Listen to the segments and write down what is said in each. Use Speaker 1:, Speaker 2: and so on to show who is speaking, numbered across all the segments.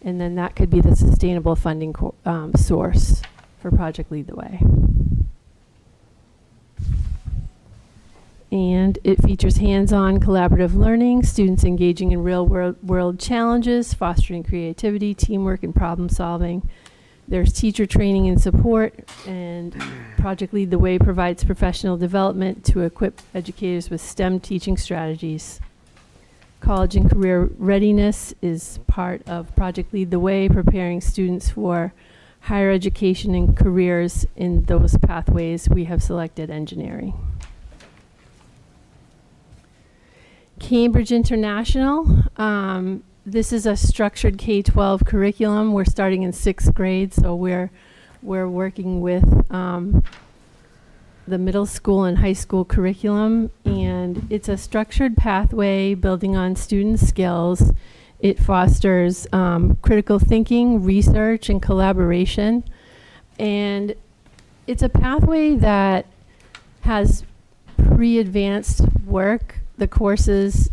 Speaker 1: And then that could be the sustainable funding source for Project Lead the Way. And it features hands-on collaborative learning, students engaging in real world challenges, fostering creativity, teamwork, and problem solving. There's teacher training and support, and Project Lead the Way provides professional development to equip educators with STEM teaching strategies. College and career readiness is part of Project Lead the Way, preparing students for higher education and careers in those pathways. We have selected engineering. Cambridge International. This is a structured K-12 curriculum. We're starting in 6th grade, so we're working with the middle school and high school curriculum, and it's a structured pathway building on students' skills. It fosters critical thinking, research, and collaboration, and it's a pathway that has pre-advanced work. The courses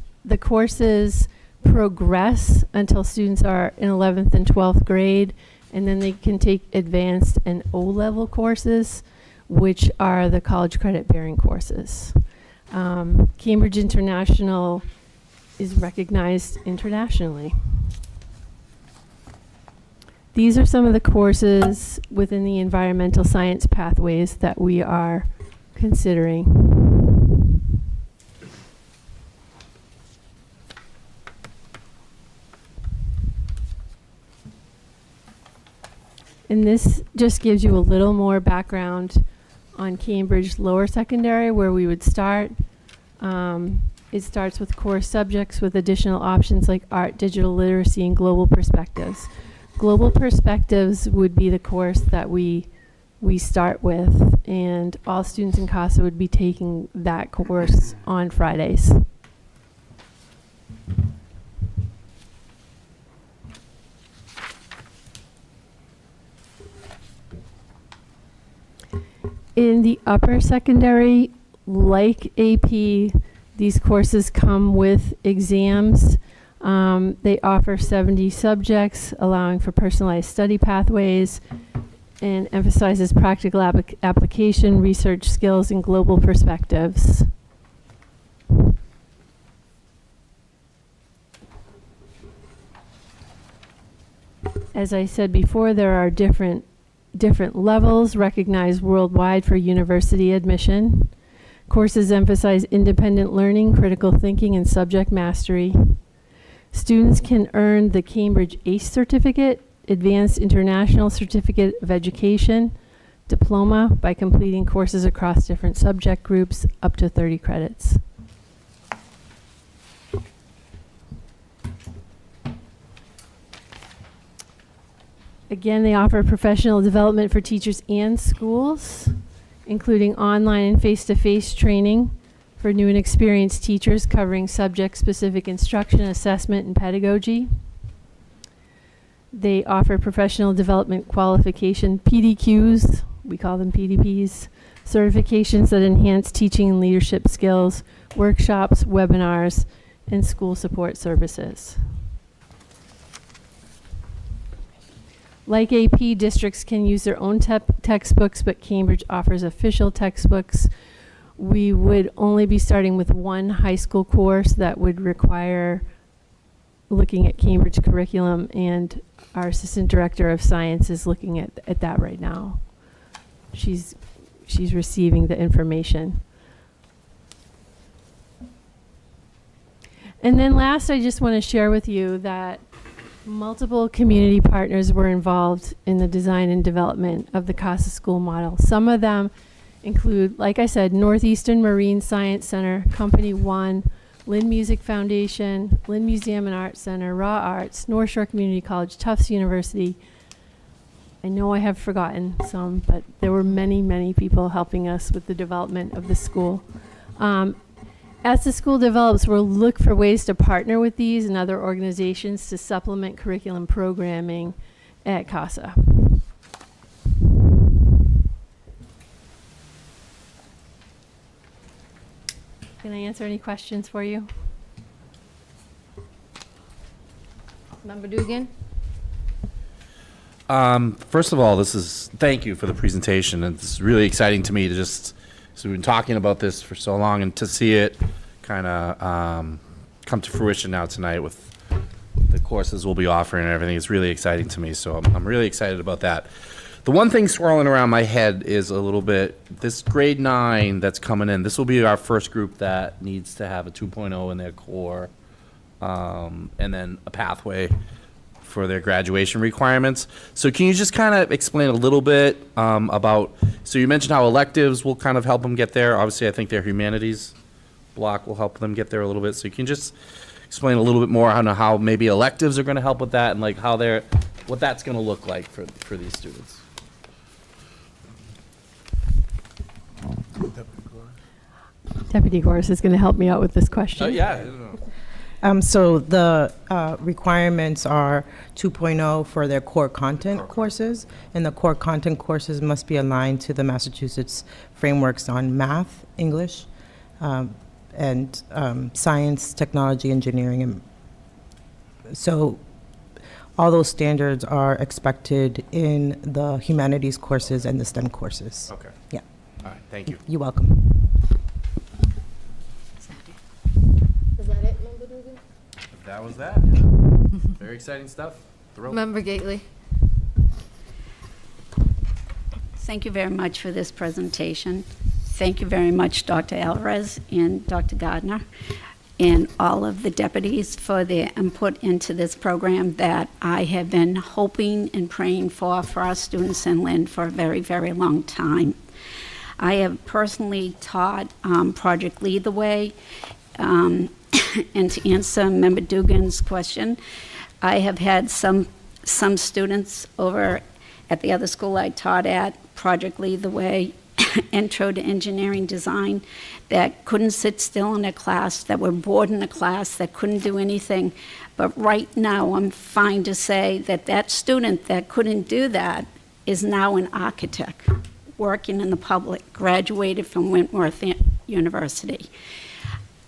Speaker 1: progress until students are in 11th and 12th grade, and then they can take advanced and O-level courses, which are the college credit bearing courses. Cambridge International is recognized internationally. These are some of the courses within the environmental science pathways that we are considering. And this just gives you a little more background on Cambridge Lower Secondary, where we would start. It starts with core subjects with additional options like art, digital literacy, and global perspectives. Global perspectives would be the course that we start with, and all students in CASA would be taking that course on Fridays. In the upper secondary, like AP, these courses come with exams. They offer 70 subjects, allowing for personalized study pathways, and emphasizes practical application, research skills, and global perspectives. As I said before, there are different levels recognized worldwide for university admission. Courses emphasize independent learning, critical thinking, and subject mastery. Students can earn the Cambridge ACE certificate, Advanced International Certificate of Education, diploma by completing courses across different subject groups up to 30 credits. Again, they offer professional development for teachers and schools, including online and face-to-face training for new and experienced teachers covering subject-specific instruction, assessment, and pedagogy. They offer professional development qualification PDQs, we call them PDPs, certifications that enhance teaching and leadership skills, workshops, webinars, and school support services. Like AP, districts can use their own textbooks, but Cambridge offers official textbooks. We would only be starting with one high school course that would require looking at Cambridge curriculum, and our assistant director of science is looking at that right now. She's receiving the information. And then last, I just want to share with you that multiple community partners were involved in the design and development of the CASA school model. Some of them include, like I said, Northeastern Marine Science Center, Company One, Lynn Music Foundation, Lynn Museum and Art Center, Raw Arts, North Shore Community College, Tufts University. I know I have forgotten some, but there were many, many people helping us with the development of the school. As the school develops, we'll look for ways to partner with these and other organizations to supplement curriculum programming at CASA. Can I answer any questions for you?
Speaker 2: Member Dugan? First of all, thank you for the presentation. It's really exciting to me to so we've been talking about this for so long, and to see it kind of come to fruition now tonight with the courses we'll be offering and everything. It's really exciting to me, so I'm really excited about that. The one thing swirling around my head is a little bit, this grade 9 that's coming in, this will be our first group that needs to have a 2.0 in their core, and then a pathway for their graduation requirements. So can you just kind of explain a little bit about, so you mentioned how electives will kind of help them get there. Obviously, I think their humanities block will help them get there a little bit. So you can just explain a little bit more on how maybe electives are going to help with that, and like how what that's going to look like for these students.
Speaker 1: Deputy Goris is going to help me out with this question.
Speaker 2: Yeah.
Speaker 3: So the requirements are 2.0 for their core content courses, and the core content courses must be aligned to the Massachusetts frameworks on math, English, and science, technology, engineering. And so all those standards are expected in the humanities courses and the STEM courses.
Speaker 2: Okay.
Speaker 3: Yeah.
Speaker 2: All right. Thank you.
Speaker 3: You're welcome.
Speaker 4: Is that it, Member Dugan?
Speaker 2: That was that. Very exciting stuff. Thrilled.
Speaker 4: Member Gately?
Speaker 5: Thank you very much for this presentation. Thank you very much, Dr. Alvarez and Dr. Gardner, and all of the deputies for their input into this program that I have been hoping and praying for our students in Lynn for a very, very long time. I have personally taught Project Lead the Way, and to answer Member Dugan's question, I have had some students over at the other school I taught at, Project Lead the Way, Intro to Engineering Design, that couldn't sit still in a class, that were bored in a class, that couldn't do anything. But right now, I'm fine to say that that student that couldn't do that is now an architect, working in the public, graduated from Wentworth University.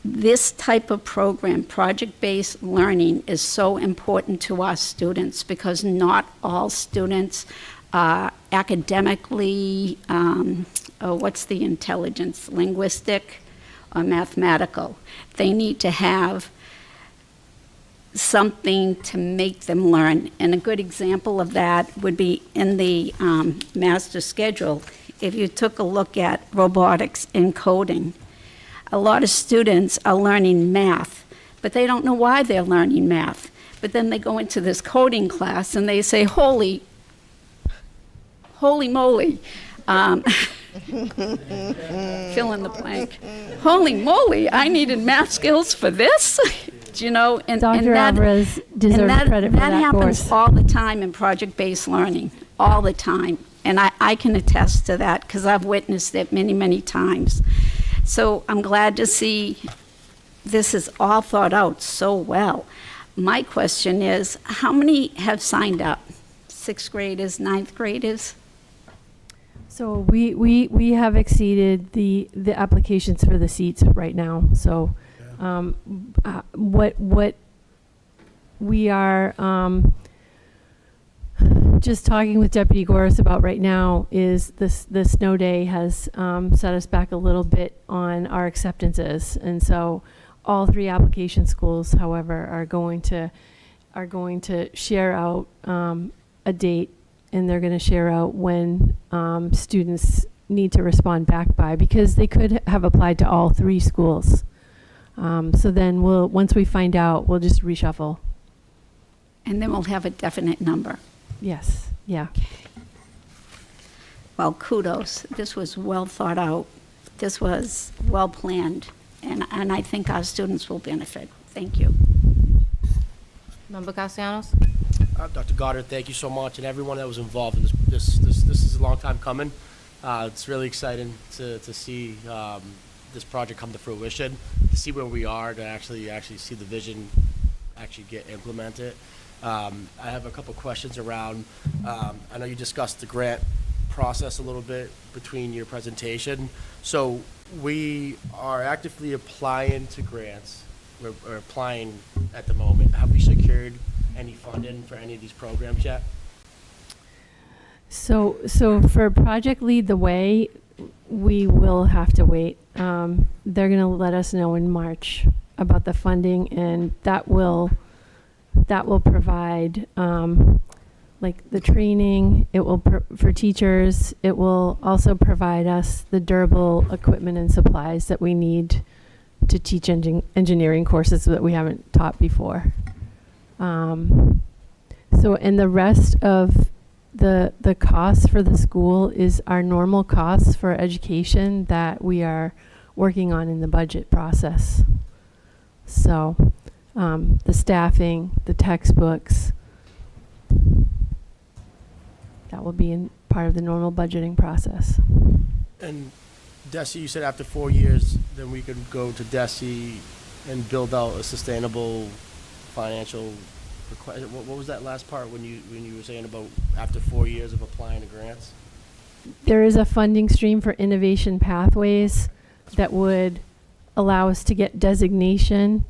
Speaker 5: This type of program, project-based learning, is so important to our students because not all students are academically, what's the intelligence, linguistic or mathematical. They need to have something to make them learn. And a good example of that would be in the master schedule. If you took a look at robotics and coding, a lot of students are learning math, but they don't know why they're learning math. But then they go into this coding class and they say, holy moly. Fill in the blank. Holy moly, I needed math skills for this? You know,
Speaker 1: Dr. Alvarez deserves credit for that
Speaker 5: happens
Speaker 1: course.
Speaker 5: all the time in project-based learning, all the time. And I can attest to that because I've witnessed it many, many times. So I'm glad to see this is all thought out so well. My question is, how many have signed up? 6th graders, 9th graders?
Speaker 1: So we have exceeded the applications for the seats right now. So what we are just talking with Deputy Goris about right now is the snow day has set us back a little bit on our acceptances, and so all 3 application schools, however, are going to share out a date, and they're going to share out when students need to respond back by, because they could have applied to all 3 schools. So then once we find out, we'll just reshuffle.
Speaker 5: And then we'll have a definite number.
Speaker 1: Yes, yeah.
Speaker 5: Well, kudos. This was well thought out. This was well planned. And I think our students will benefit. Thank you.
Speaker 4: Member Castellanos?
Speaker 6: Dr. Goddard, thank you so much, and everyone that was involved in this. This is a long time coming. It's really exciting to see this project come to fruition, to see where we are, to actually see the vision actually get implemented. I have a couple questions around, I know you discussed the grant process a little bit between your presentation. So we are actively applying to grants. We're applying at the moment. Have we secured any funding for any of these programs yet?
Speaker 1: So for Project Lead the Way, we will have to wait. They're going to let us know in March about the funding, and that will provide like the training. It will for teachers. It will also provide us the durable equipment and supplies that we need to teach engineering courses that we haven't taught before. So, and the rest of the costs for the school is our normal costs for education that we are working on in the budget process. So, the staffing, the textbooks, that will be in part of the normal budgeting process.
Speaker 6: And DESI, you said after 4 years, then we could go to DESI and build out a sustainable financial request. What was that last part when you were saying about after 4 years of applying to grants?
Speaker 1: There is a funding stream for innovation pathways that would allow us to get designation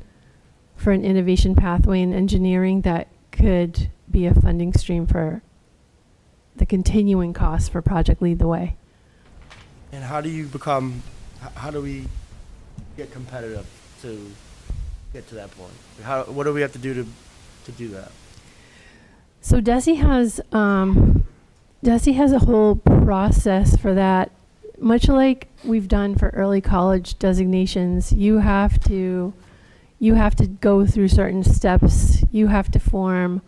Speaker 1: for an innovation pathway in engineering that could be a funding stream for the continuing costs for Project Lead the Way.
Speaker 6: And how do we get competitive to get to that point? What do we have to do to do that?
Speaker 1: So DESI has a whole process for that. Much like we've done for early college designations, you have to go through certain steps. You have to form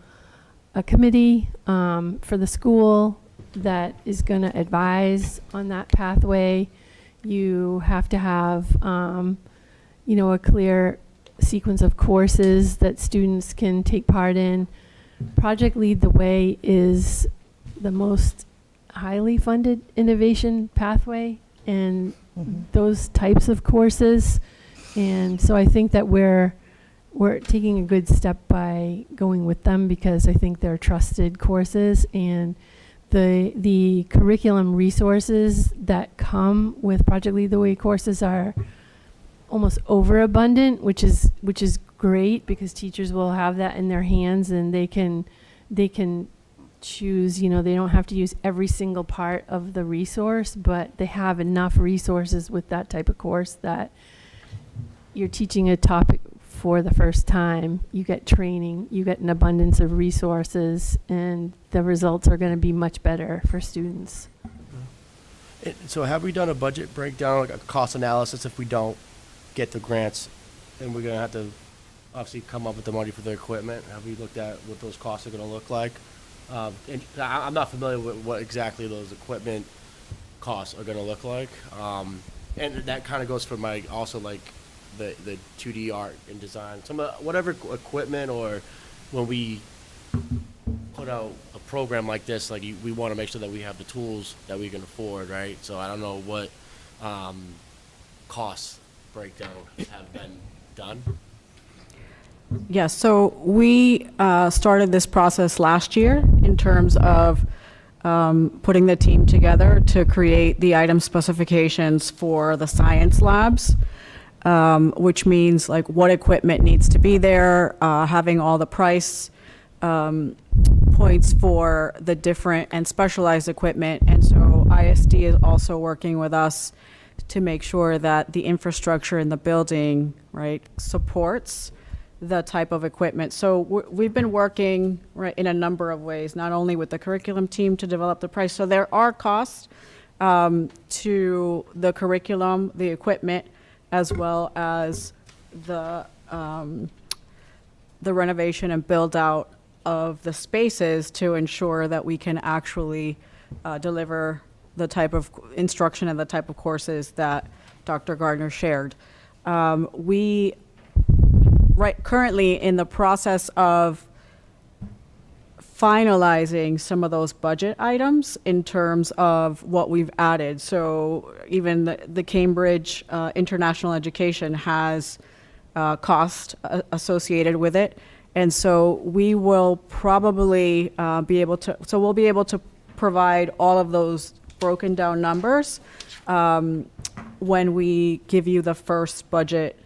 Speaker 1: a committee for the school that is going to advise on that pathway. You have to have, a clear sequence of courses that students can take part in. Project Lead the Way is the most highly funded innovation pathway and those types of courses. And so I think that we're taking a good step by going with them because I think they're trusted courses, and the curriculum resources that come with Project Lead the Way courses are almost overabundant, which is great because teachers will have that in their hands and they can choose, they don't have to use every single part of the resource, but they have enough resources with that type of course that you're teaching a topic for the first time, you get training, you get an abundance of resources, and the results are going to be much better for students.
Speaker 6: So have we done a budget breakdown, like a cost analysis if we don't get the grants, and we're going to have to obviously come up with the money for the equipment? Have we looked at what those costs are going to look like? And I'm not familiar with what exactly those equipment costs are going to look like. And that kind of goes for my also like the 2D art and design, whatever equipment, or when we put out a program like this, like we want to make sure that we have the tools that we can afford, right? So I don't know what cost breakdown have been done.
Speaker 7: Yes, so we started this process last year in terms of putting the team together to create the item specifications for the science labs, which means like what equipment needs to be there, having all the price points for the different and specialized equipment. And so ISD is also working with us to make sure that the infrastructure in the building, right, supports the type of equipment. So we've been working in a number of ways, not only with the curriculum team to develop the price. So there are costs to the curriculum, the equipment, as well as the renovation and build out of the spaces to ensure that we can actually deliver the type of instruction and the type of courses that Dr. Gardner shared. We currently in the process of finalizing some of those budget items in terms of what we've added. So even the Cambridge International Education has cost associated with it. And so we will probably be able to provide all of those broken down numbers when we give you the first budget,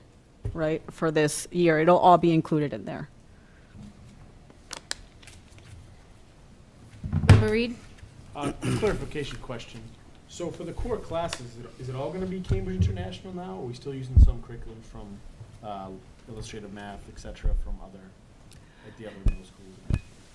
Speaker 7: right, for this year. It'll all be included in there.
Speaker 4: Member Reed?
Speaker 8: Clarification question. So for the core classes, is it all going to be Cambridge International now, or are we still using some curriculum from illustrative math, et cetera, from other, like the other middle schools?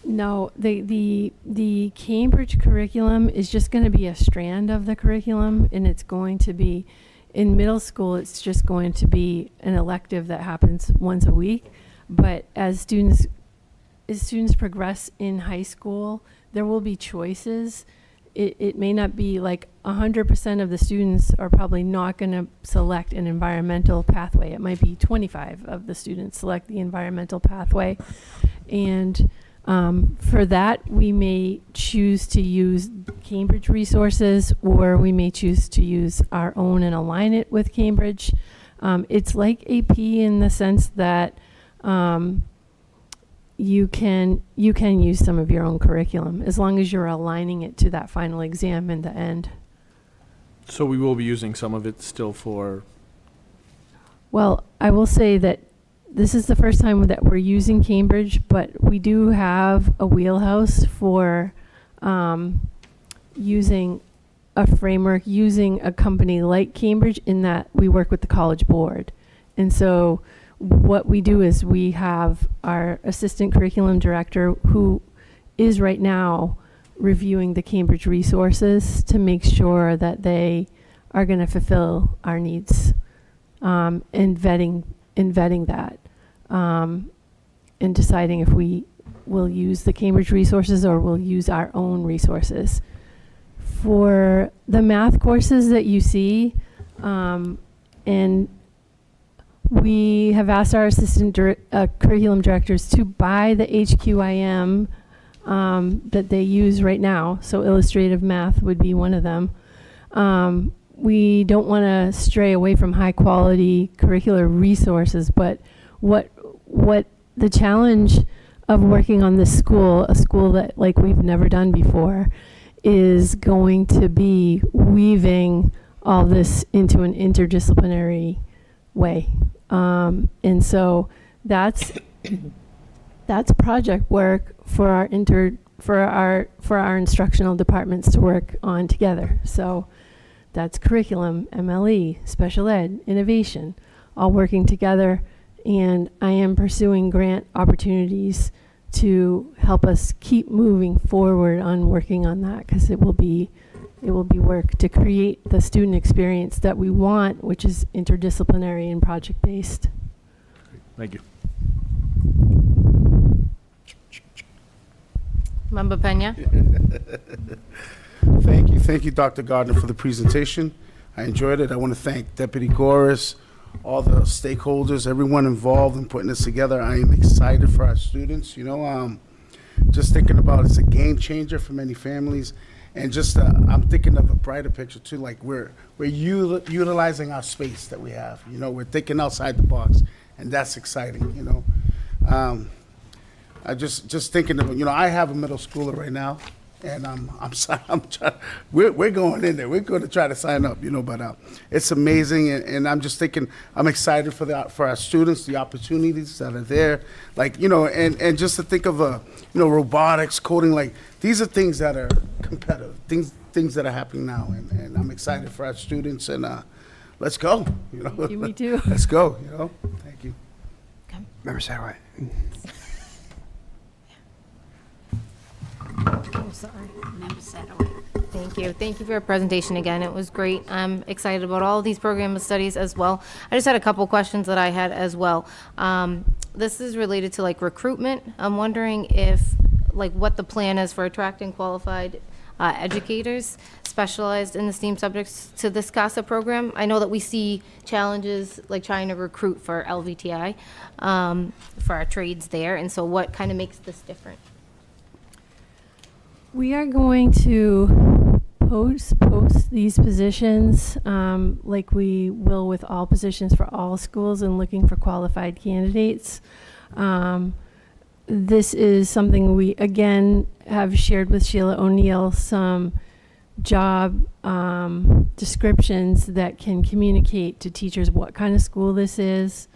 Speaker 1: No, the Cambridge curriculum is just going to be a strand of the curriculum, and it's going to be, in middle school, it's just going to be an elective that happens once a week. But as students progress in high school, there will be choices. It may not be like 100% of the students are probably not going to select an environmental pathway. It might be 25 of the students select the environmental pathway. And for that, we may choose to use Cambridge resources, or we may choose to use our own and align it with Cambridge. It's like AP in the sense that you can use some of your own curriculum as long as you're aligning it to that final exam in the end.
Speaker 8: So we will be using some of it still for.
Speaker 1: Well, I will say that this is the first time that we're using Cambridge, but we do have a wheelhouse for using a framework, using a company like Cambridge, in that we work with the College Board. And so what we do is we have our assistant curriculum director, who is right now reviewing the Cambridge resources to make sure that they are going to fulfill our needs, and vetting that, and deciding if we will use the Cambridge resources or we'll use our own resources. For the math courses that you see, and we have asked our assistant curriculum directors to buy the HQIM that they use right now. So illustrative math would be one of them. We don't want to stray away from high quality curricular resources, but what the challenge of working on this school, a school that like we've never done before, is going to be weaving all this into an interdisciplinary way. And so that's project work for our instructional departments to work on together. So that's curriculum, MLE, special ed, innovation, all working together. And I am pursuing grant opportunities to help us keep moving forward on working on that, because it will be work to create the student experience that we want, which is interdisciplinary and project-based.
Speaker 8: Thank you.
Speaker 4: Member Pena?
Speaker 9: Thank you, Dr. Gardner, for the presentation. I enjoyed it. I want to thank Deputy Goris, all the stakeholders, everyone involved in putting this together. I am excited for our students. Just thinking about it's a game changer for many families. And just, I'm thinking of a brighter picture too, like we're utilizing our space that we have, we're thinking outside the box, and that's exciting, I just thinking of, I have a middle schooler right now, and I'm trying, we're going in there, we're going to try to sign up, but it's amazing, and I'm just thinking, I'm excited for our students, the opportunities that are there, like, and just to think of, robotics, coding, like, these are things that are competitive, things that are happening now, and I'm excited for our students, and let's go,
Speaker 1: Thank you, me too.
Speaker 9: Let's go, Thank you.
Speaker 10: Member Satterwhite.
Speaker 4: I'm sorry.
Speaker 5: Member Satterwhite.
Speaker 4: Thank you. Thank you for your presentation again. It was great. I'm excited about all of these program of studies as well. I just had a couple questions that I had as well. This is related to like recruitment. I'm wondering if what the plan is for attracting qualified educators specialized in the STEAM subjects to this CASA program. I know that we see challenges like trying to recruit for LVTI, for our trades there. And so what kind of makes this different?
Speaker 1: We are going to post these positions like we will with all positions for all schools, and looking for qualified candidates. This is something we, again, have shared with Sheila O'Neill, some job descriptions that can communicate to teachers what kind of school this is,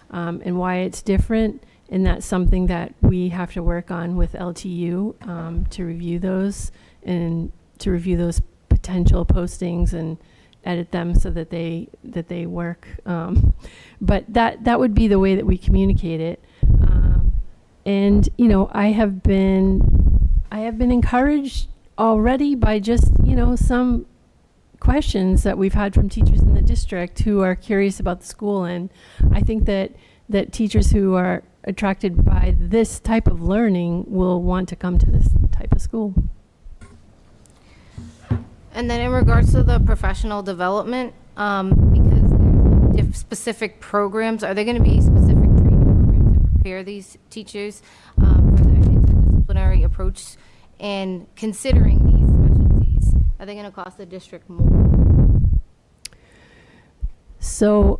Speaker 1: and why it's different. And that's something that we have to work on with LTU to review those and review those potential postings and edit them so that they work. But that would be the way that we communicate it. And you know, I have been encouraged already by just, you know, some questions that we've had from teachers in the district who are curious about the school. And I think that teachers who are attracted by this type of learning will want to come to this type of school.
Speaker 4: And then in regards to the professional development, because there's specific programs, are there going to be specific training programs to prepare these teachers for the interdisciplinary approach? And considering these specialties, are they going to cost the district more?
Speaker 1: So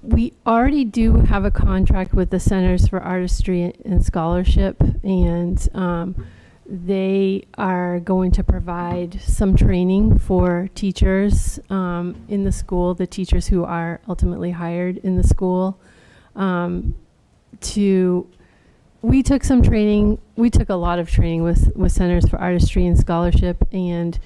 Speaker 1: we already do have a contract with the Centers for Artistry and Scholarship, and they are going to provide some training for teachers in the school, the teachers who are ultimately hired in the school. We took some training. We took a lot of training with Centers for Artistry and Scholarship, and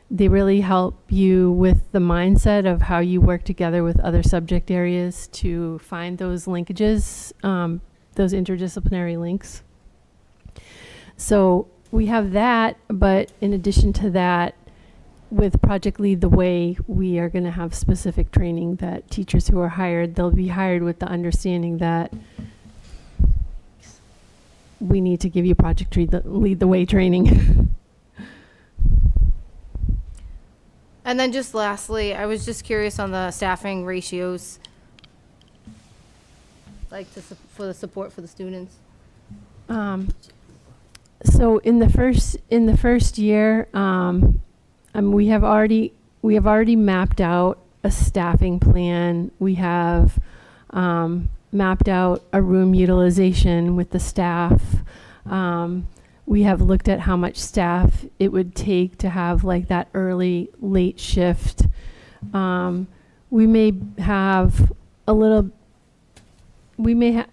Speaker 1: they really help you with the mindset of how you work together with other subject areas to find those linkages, those interdisciplinary links. So we have that, but in addition to that, with Project Lead the Way, we are going to have specific training that teachers who are hired, they'll be hired with the understanding that we need to give you Project Lead the Way training.
Speaker 4: And then just lastly, I was just curious on the staffing ratios, like for the support for the students.
Speaker 1: So in the first year, we have already mapped out a staffing plan. We have mapped out a room utilization with the staff. We have looked at how much staff it would take to have like that early, late shift. We may have a little, I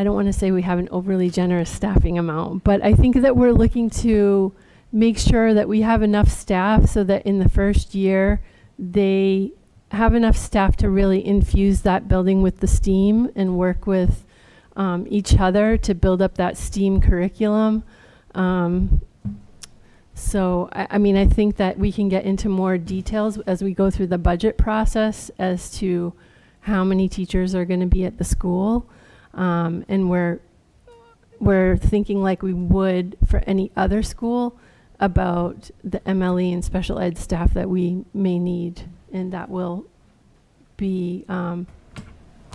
Speaker 1: don't want to say we have an overly generous staffing amount, but I think that we're looking to make sure that we have enough staff so that in the first year, they have enough staff to really infuse that building with the STEAM and work with each other to build up that STEAM curriculum. So, I mean, I think that we can get into more details as we go through the budget process as to how many teachers are going to be at the school. And we're thinking like we would for any other school about the MLE and special ed staff that we may need. And that will be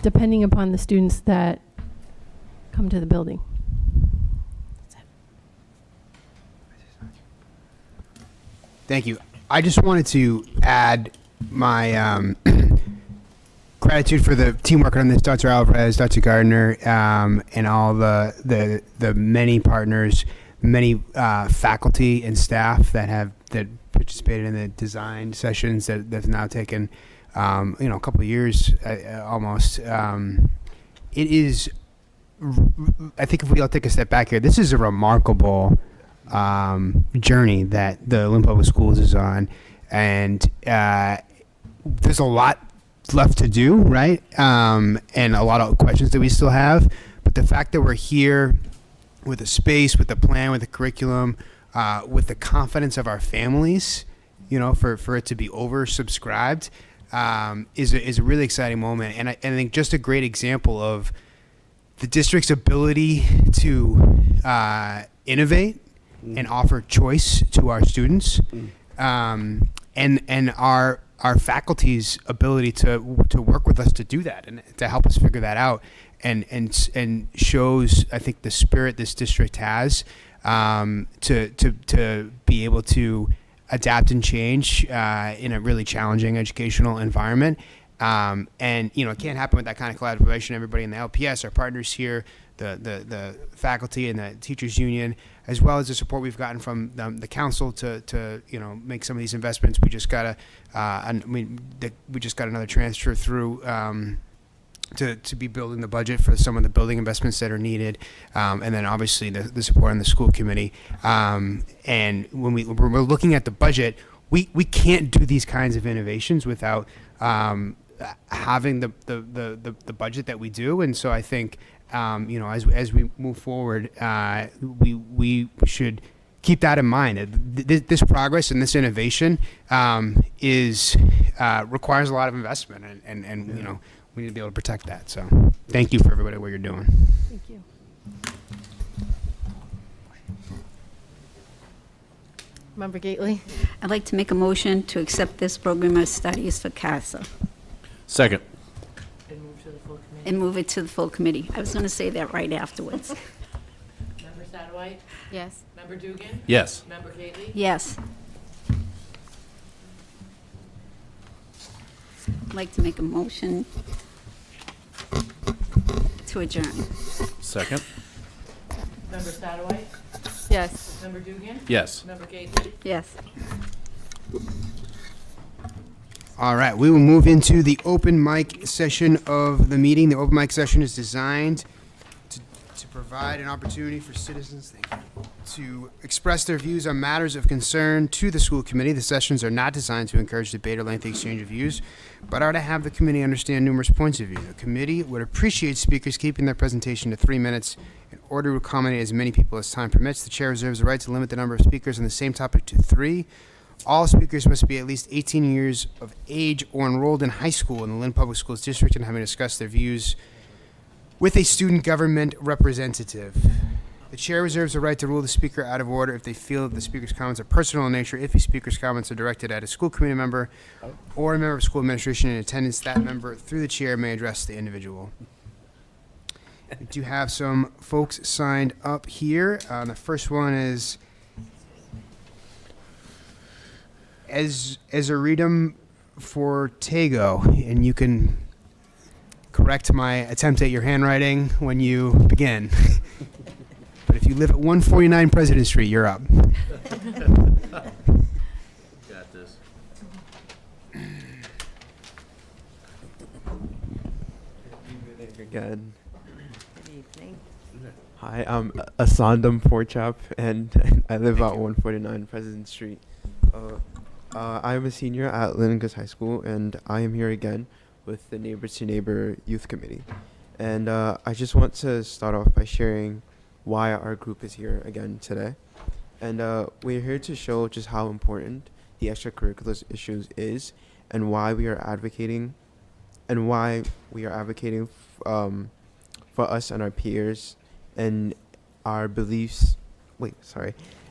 Speaker 1: depending upon the students that come to the building.
Speaker 10: Thank you. I just wanted to add my gratitude for the team working on this, Dr. Alvarez, Dr. Gardner, and all the many partners, many faculty and staff that participated in the design sessions that's now taken a couple of years almost. It is, I think if we all take a step back here, this is a remarkable journey that the Lynn Public Schools is on, and there's a lot left to do, right? And a lot of questions that we still have, but the fact that we're here with a space, with a plan, with a curriculum, with the confidence of our families, for it to be oversubscribed, is a really exciting moment, and I think just a great example of the district's ability to innovate and offer choice to our students, and our faculty's ability to work with us to do that and to help us figure that out, and shows, I think, the spirit this district has to be able to adapt and change in a really challenging educational environment. And it can't happen with that kind of collaboration. Everybody in the LPS, our partners here, the faculty and the teachers union, as well as the support we've gotten from the council to make some of these investments. We just got we just got another transfer through to be building the budget for some of the building investments that are needed, and then obviously the support on the school committee. And when we're looking at the budget, we can't do these kinds of innovations without having the budget that we do. And so I think as we move forward, we should keep that in mind. This progress and this innovation requires a lot of investment, and we need to be able to protect that. So thank you for everybody what you're doing.
Speaker 1: Thank you.
Speaker 4: Member Gately?
Speaker 5: I'd like to make a motion to accept this program of studies for CASA
Speaker 2: Second.
Speaker 5: and move it to the full committee. I was going to say that right afterwards.
Speaker 11: Member Satterwhite?
Speaker 4: Yes.
Speaker 11: Member Dugan?
Speaker 2: Yes.
Speaker 11: Member Gately?
Speaker 5: Yes. I'd like to make a motion to adjourn.
Speaker 2: Second.
Speaker 11: Member Satterwhite?
Speaker 4: Yes.
Speaker 11: Member Dugan?
Speaker 2: Yes.
Speaker 11: Member Gately?
Speaker 5: Yes.
Speaker 10: All right, we will move into the open mic session of the meeting. The open mic session is designed to provide an opportunity for citizens to express their views on matters of concern to the school committee. The sessions are not designed to encourage debate or lengthy exchange of views, but are to have the committee understand numerous points of view. The committee would appreciate speakers keeping their presentation to 3 minutes in order to accommodate as many people as time permits. The chair reserves the right to limit the number of speakers on the same topic to 3. All speakers must be at least 18 years of age or enrolled in high school in the Lynn Public Schools District and having discussed their views with a student government representative. The chair reserves the right to rule the speaker out of order if they feel that the speaker's comments are personal in nature. If a speaker's comments are directed at a school committee member or a member of school administration in attendance, that member, through the chair, may address the individual. We do have some folks signed up here. The first one is Ezaritum Fortego, and you can correct my attempt at your handwriting when you begin. But if you live at 149 President Street, you're up.
Speaker 2: Got this.
Speaker 12: Again. Good evening. Hi, I'm Asandam Porchap, and I live at 149 President Street. I am a senior at Lynn High School, and I am here again with the Neighbor to Neighbor Youth Committee. And I just want to start off by sharing why our group is here again today. And we're here to show just how important the extracurricular issues is, and why we are advocating, for us and our peers and our beliefs.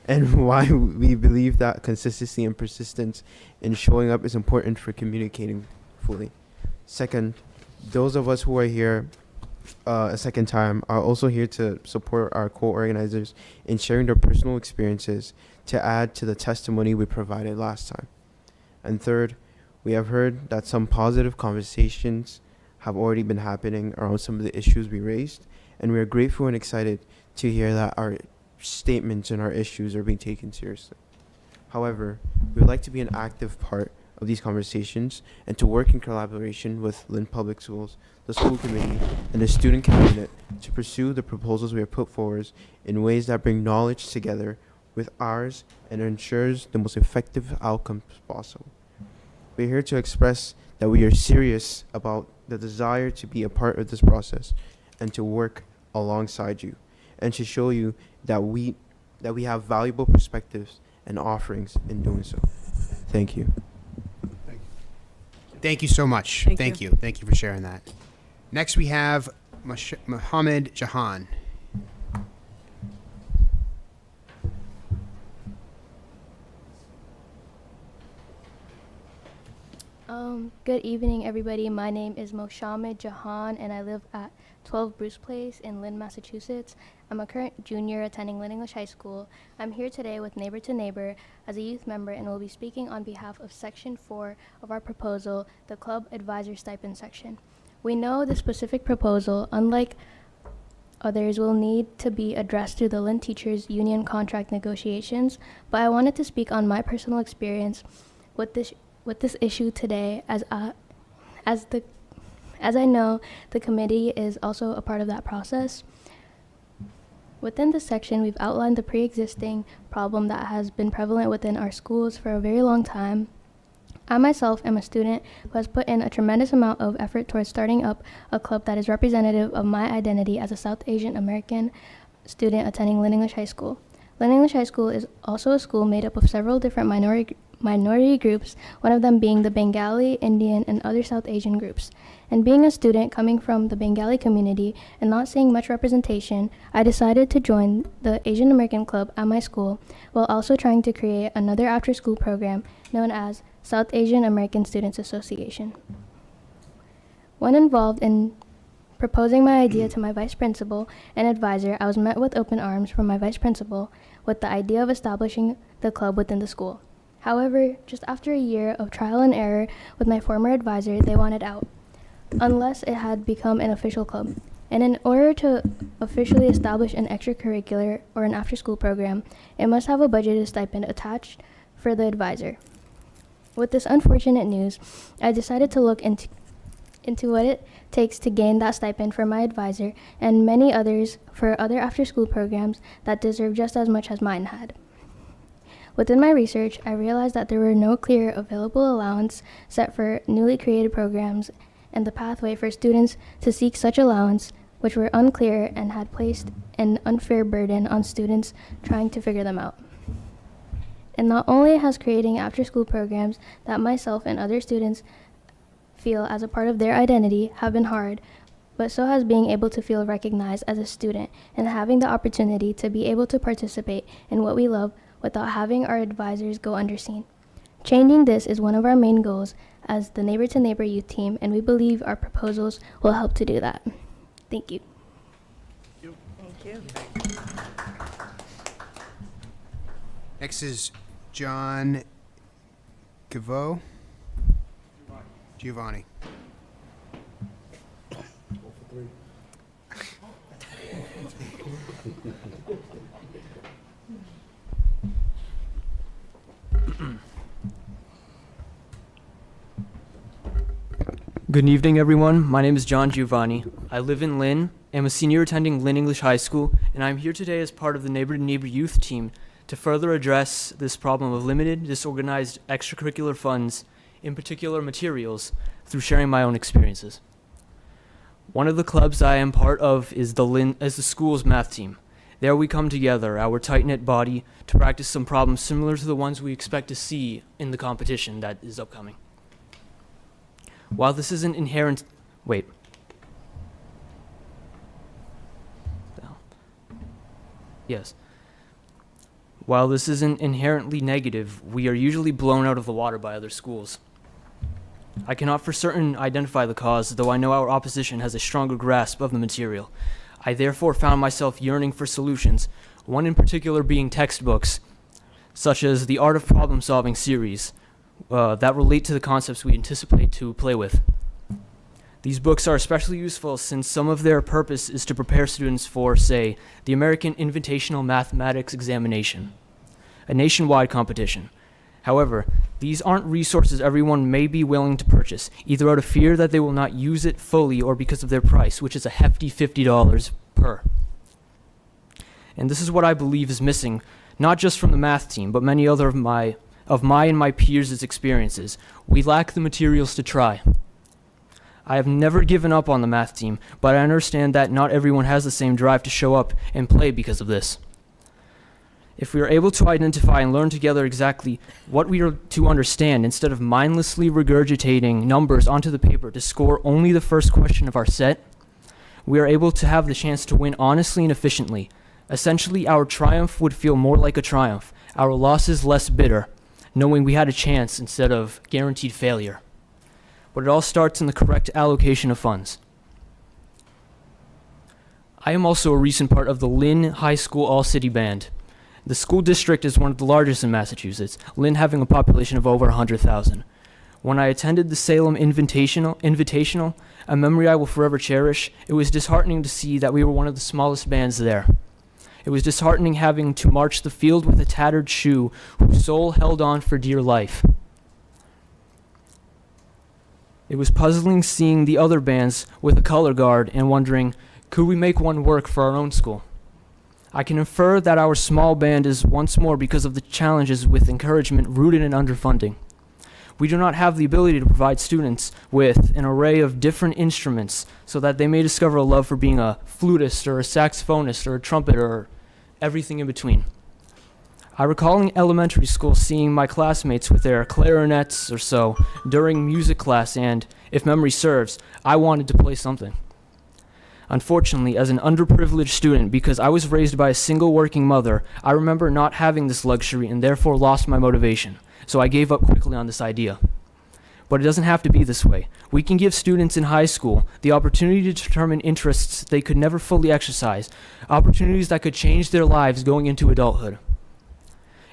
Speaker 12: And why we believe that consistency and persistence in showing up is important for communicating fully. Second, those of us who are here a second time are also here to support our co-organizers in sharing their personal experiences to add to the testimony we provided last time. And third, we have heard that some positive conversations have already been happening around some of the issues we raised, and we are grateful and excited to hear that our statements and our issues are being taken seriously. However, we would like to be an active part of these conversations and to work in collaboration with Lynn Public Schools, the school committee, and the student cabinet to pursue the proposals we have put forward in ways that bring knowledge together with ours and ensures the most effective outcomes possible. We're here to express that we are serious about the desire to be a part of this process and to work alongside you, and to show you that we have valuable perspectives and offerings in doing so. Thank you.
Speaker 10: Thank you so much. Thank you. Thank you for sharing that. Next, we have Mohammed Jahan.
Speaker 13: Good evening, everybody. My name is Mohammed Jahan, and I live at 12 Bruce Place in Lynn, Massachusetts. I'm a current junior attending Lynn English High School. I'm here today with Neighbor to Neighbor as a youth member and will be speaking on behalf of Section 4 of our proposal, the Club Advisor Stipend Section. We know the specific proposal, unlike others, will need to be addressed through the Lynn Teachers Union contract negotiations, but I wanted to speak on my personal experience with this issue today as As I know, the committee is also a part of that process. Within this section, we've outlined the pre-existing problem that has been prevalent within our schools for a very long time. I myself am a student who has put in a tremendous amount of effort towards starting up a club that is representative of my identity as a South Asian American student attending Lynn English High School. Lynn English High School is also a school made up of several different minority groups, one of them being the Bengali, Indian, and other South Asian groups. And being a student coming from the Bengali community and not seeing much representation, I decided to join the Asian American Club at my school, while also trying to create another after-school program known as South Asian American Students Association. When involved in proposing my idea to my vice principal and advisor, I was met with open arms from my vice principal with the idea of establishing the club within the school. However, just after a year of trial and error with my former advisor, they wanted out, unless it had become an official club. And in order to officially establish an extracurricular or an after-school program, it must have a budgeted stipend attached for the advisor. With this unfortunate news, I decided to look into what it takes to gain that stipend for my advisor and many others for other after-school programs that deserve just as much as mine had. Within my research, I realized that there were no clear available allowance set for newly created programs, and the pathway for students to seek such allowance, which were unclear and had placed an unfair burden on students trying to figure them out. And not only has creating after-school programs that myself and other students feel as a part of their identity have been hard, but so has being able to feel recognized as a student and having the opportunity to be able to participate in what we love without having our advisors go underseen. Changing this is one of our main goals as the Neighbor to Neighbor youth team, and we believe our proposals will help to do that. Thank you.
Speaker 3: Thank you.
Speaker 10: Next is John Giovanni.
Speaker 14: Good evening, everyone. My name is John Giovanni. I live in Lynn, am a senior attending Lynn English High School, and I'm here today as part of the Neighbor to Neighbor youth team to further address this problem of limited, disorganized extracurricular funds, in particular materials, through sharing my own experiences. One of the clubs I am part of is the school's math team. There we come together, our tight-knit body, to practice some problems similar to the ones we expect to see in the competition that is upcoming. While this isn't inherent, While this isn't inherently negative, we are usually blown out of the water by other schools. I cannot for certain identify the cause, though I know our opposition has a stronger grasp of the material. I therefore found myself yearning for solutions, one in particular being textbooks, such as the Art of Problem Solving series, that relate to the concepts we anticipate to play with. These books are especially useful since some of their purpose is to prepare students for, say, the American Invitational Mathematics Examination, a nationwide competition. However, these aren't resources everyone may be willing to purchase, either out of fear that they will not use it fully or because of their price, which is a hefty $50 per. And this is what I believe is missing, not just from the math team, but many other of my and my peers' experiences. We lack the materials to try. I have never given up on the math team, but I understand that not everyone has the same drive to show up and play because of this. If we are able to identify and learn together exactly what we are to understand instead of mindlessly regurgitating numbers onto the paper to score only the first question of our set, we are able to have the chance to win honestly and efficiently. Essentially, our triumph would feel more like a triumph, our losses less bitter, knowing we had a chance instead of guaranteed failure. But it all starts in the correct allocation of funds. I am also a recent part of the Lynn High School All-City Band. The school district is one of the largest in Massachusetts, Lynn having a population of over 100,000. When I attended the Salem Invitational, a memory I will forever cherish, it was disheartening to see that we were one of the smallest bands there. It was disheartening having to march the field with a tattered shoe whose soul held on for dear life. It was puzzling seeing the other bands with a color guard and wondering, could we make one work for our own school? I can infer that our small band is once more because of the challenges with encouragement rooted in underfunding. We do not have the ability to provide students with an array of different instruments so that they may discover a love for being a flutist or a saxophonist or a trumpeter or everything in between. I recall in elementary school seeing my classmates with their clarinets or so during music class, and, if memory serves, I wanted to play something. Unfortunately, as an underprivileged student, because I was raised by a single working mother, I remember not having this luxury and therefore lost my motivation, so I gave up quickly on this idea. But it doesn't have to be this way. We can give students in high school the opportunity to determine interests they could never fully exercise, opportunities that could change their lives going into adulthood.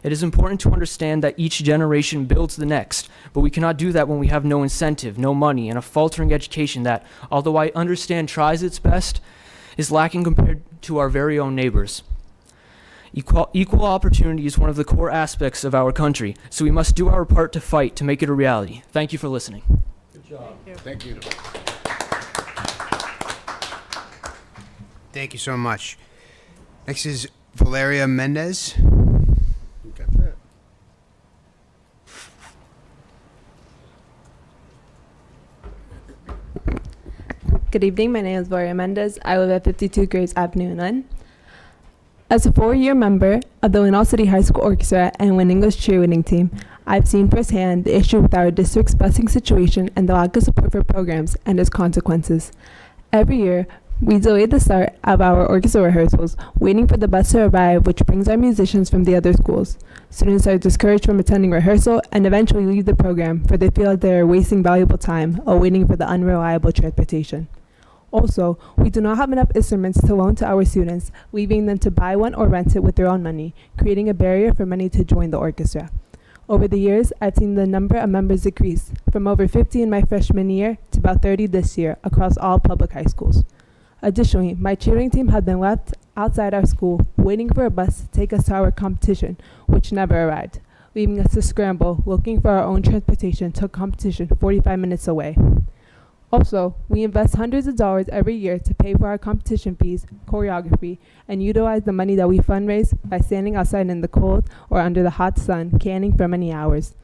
Speaker 14: It is important to understand that each generation builds the next, but we cannot do that when we have no incentive, no money, and a faltering education that, although I understand tries its best, is lacking compared to our very own neighbors. Equal opportunity is one of the core aspects of our country, so we must do our part to fight to make it a reality. Thank you for listening.
Speaker 8: Good job.
Speaker 9: Thank you.
Speaker 10: Thank you so much. Next is Valeria Mendez.
Speaker 9: Got that.
Speaker 15: Good evening, my name is Valeria Mendez. I live at 52 Graves Avenue in Lynn. As a 4-year member of the Lynn City High School Orchestra and Lynn English cheerleading team, I've seen firsthand the issue with our district's busing situation and the lack of support for programs and its consequences. Every year, we delay the start of our orchestra rehearsals, waiting for the bus to arrive, which brings our musicians from the other schools. Students are discouraged from attending rehearsal and eventually leave the program, for they feel that they are wasting valuable time or waiting for the unreliable transportation. Also, we do not have enough instruments to loan to our students, leaving them to buy one or rent it with their own money, creating a barrier for many to join the orchestra. Over the years, I've seen the number of members decrease, from over 50 in my freshman year to about 30 this year across all public high schools. Additionally, my cheerleading team had been left outside our school, waiting for a bus to take us to our competition, which never arrived, leaving us to scramble, looking for our own transportation to a competition 45 minutes away. Also, we invest hundreds of dollars every year to pay for our competition fees, choreography, and utilize the money that we fundraise by standing outside in the cold or under the hot sun, canning for many hours.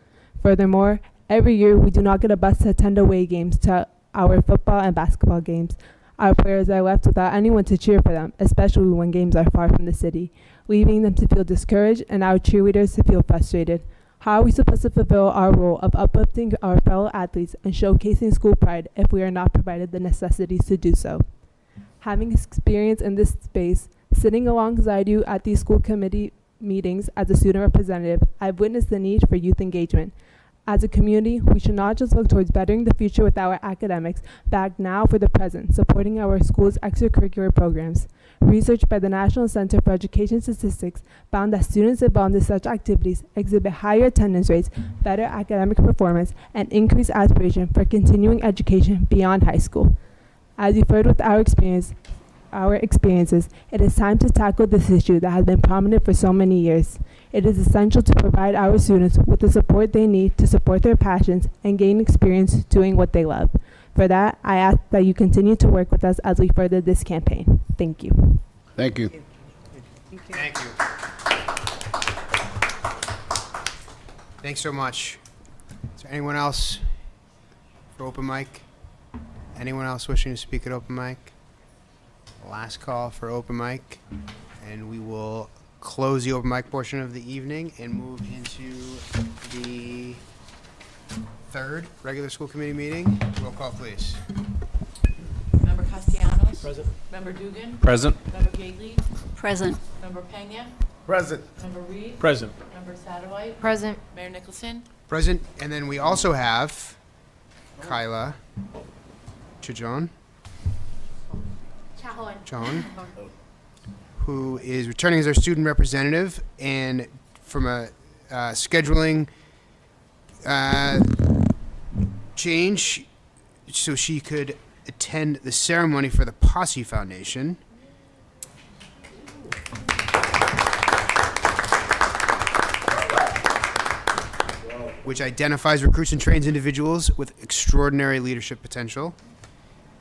Speaker 15: Furthermore, every year we do not get a bus to attend away games to our football and basketball games. Our players are left without anyone to cheer for them, especially when games are far from the city, leaving them to feel discouraged and our cheerleaders to feel frustrated. How are we supposed to fulfill our role of uplifting our fellow athletes and showcasing school pride if we are not provided the necessities to do so? Having experience in this space, sitting alongside you at these school committee meetings as a student representative, I've witnessed the need for youth engagement. As a community, we should not just look towards bettering the future with our academics, but act now for the present, supporting our school's extracurricular programs. Research by the National Center for Education Statistics found that students involved in such activities exhibit higher attendance rates, better academic performance, and increased aspiration for continuing education beyond high school. As you've heard with our experiences, it is time to tackle this issue that has been prominent for so many years. It is essential to provide our students with the support they need to support their passions and gain experience doing what they love. For that, I ask that you continue to work with us as we further this campaign. Thank you.
Speaker 9: Thank you.
Speaker 10: Thank you. Thanks so much. Is there anyone else for open mic? Anyone else wishing to speak at open mic? Last call for open mic, and we will close the open mic portion of the evening and move into the third regular school committee meeting. Roll call, please.
Speaker 11: Member Castellanos?
Speaker 8: Present.
Speaker 11: Member Dugan?
Speaker 2: Present.
Speaker 11: Member Gately?
Speaker 5: Present.
Speaker 11: Member Pena?
Speaker 9: Present.
Speaker 11: Member Reed?
Speaker 8: Present.
Speaker 11: Member Satterwhite?
Speaker 4: Present.
Speaker 11: Mayor Nicholson?
Speaker 10: Present, and then we also have Kyla Chajon, who is returning as our student representative, and from a scheduling change, so she could attend the ceremony for the Posse Foundation. which identifies, recruits, and trains individuals with extraordinary leadership potential.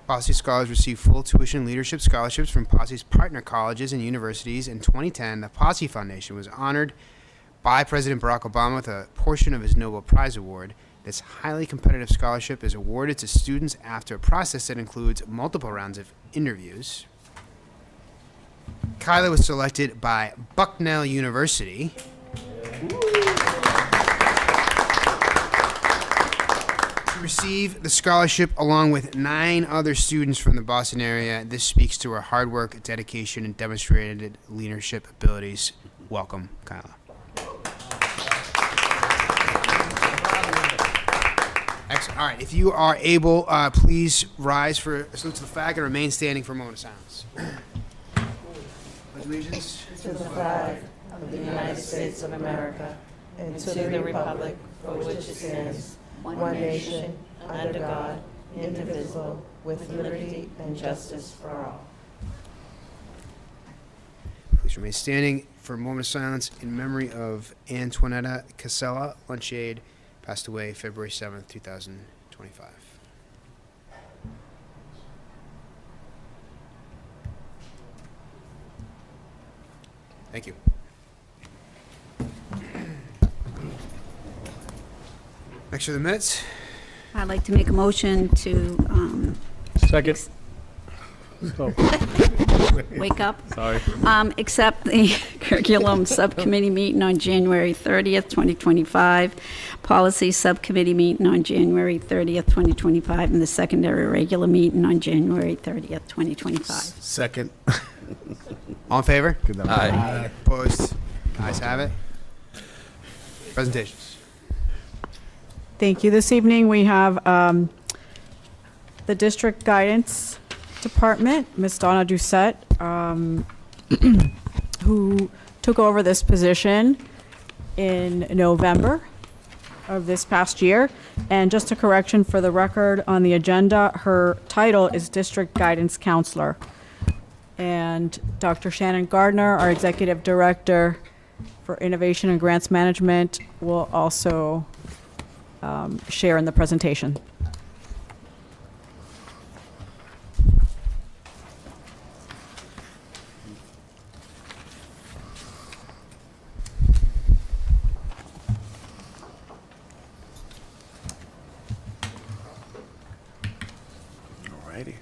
Speaker 10: Posse Scholars receive full tuition leadership scholarships from Posse's partner colleges and universities. In 2010, the Posse Foundation was honored by President Barack Obama with a portion of his Nobel Prize Award. This highly competitive scholarship is awarded to students after a process that includes multiple rounds of interviews. Kyla was selected by Bucknell University to receive the scholarship along with 9 other students from the Boston area. This speaks to her hard work, dedication, and demonstrated leadership abilities. Welcome, Kyla. Excellent. All right, if you are able, please rise for a salute to the flag and remain standing for a moment of silence. Pledge allegiance
Speaker 3: To the flag of the United States of America and to the republic for which it stands, one nation, under God, indivisible, with liberty and justice for all.
Speaker 10: Please remain standing for a moment of silence in memory of Antoinetta Casella, lunch aide, passed away February 7th, 2025. Thank you. Next are the minutes.
Speaker 5: I'd like to make a motion to
Speaker 8: Second.
Speaker 5: wake up.
Speaker 8: Sorry.
Speaker 5: Accept the curriculum subcommittee meeting on January 30th, 2025, policy subcommittee meeting on January 30th, 2025, and the secondary regular meeting on January 30th, 2025.
Speaker 9: Second.
Speaker 10: All in favor?
Speaker 2: Aye.
Speaker 10: Opposed? Ayes have it. Presentations.
Speaker 7: Thank you. This evening, we have the District Guidance Department, Ms. Donna Doucette, who took over this position in November of this past year. And just a correction for the record on the agenda, her title is District Guidance Counselor. And Dr. Shannon Gardner, our Executive Director for Innovation and Grants Management, will also share in the presentation.
Speaker 9: Alrighty.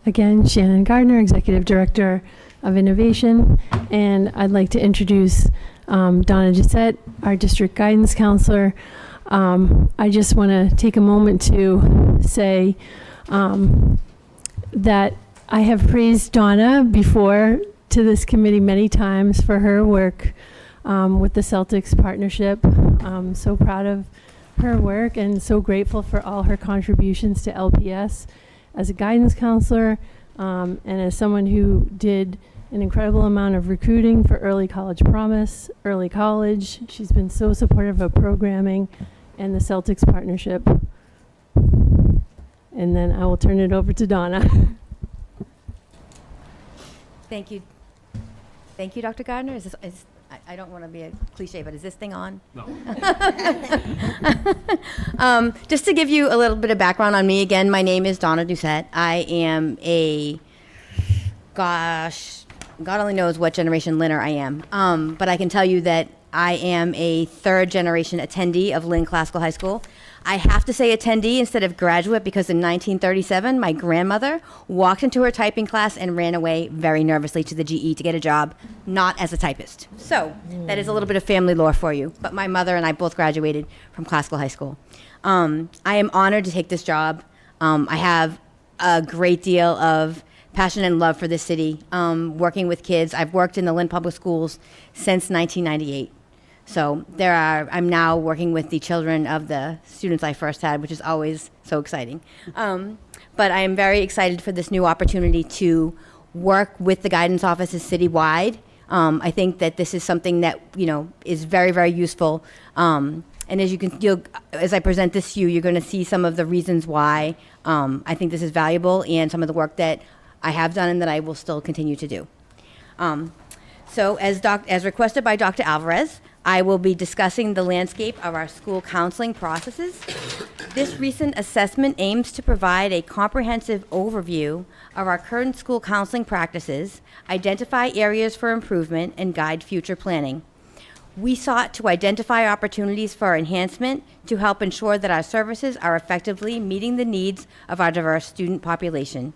Speaker 1: Again, Shannon Gardner, Executive Director of Innovation, and I'd like to introduce Donna Doucette, our District Guidance Counselor. I just want to take a moment to say that I have praised Donna before to this committee many times for her work with the Celtics partnership. I'm so proud of her work and so grateful for all her contributions to LPS as a guidance counselor, and as someone who did an incredible amount of recruiting for Early College Promise, Early College. She's been so supportive of programming and the Celtics partnership. And then I will turn it over to Donna.
Speaker 16: Thank you. Thank you, Dr. Gardner. I don't want to be a cliche, but is this thing on?
Speaker 8: No.
Speaker 16: Just to give you a little bit of background on me, again, my name is Donna Doucette. I am God only knows what generation Lynner I am. But I can tell you that I am a 3rd generation attendee of Lynn Classical High School. I have to say attendee instead of graduate because in 1937, my grandmother walked into her typing class and ran away very nervously to the GE to get a job, not as a typist. So that is a little bit of family lore for you. But my mother and I both graduated from Classical High School. I am honored to take this job. I have a great deal of passion and love for this city, working with kids. I've worked in the Lynn Public Schools since 1998. So I'm now working with the children of the students I first had, which is always so exciting. But I am very excited for this new opportunity to work with the guidance offices citywide. I think that this is something that, is very, very useful. And as I present this to you, you're going to see some of the reasons why I think this is valuable and some of the work that I have done and that I will still continue to do. So as requested by Dr. Alvarez, I will be discussing the landscape of our school counseling processes. This recent assessment aims to provide a comprehensive overview of our current school counseling practices, identify areas for improvement, and guide future planning. We sought to identify opportunities for enhancement to help ensure that our services are effectively meeting the needs of our diverse student population.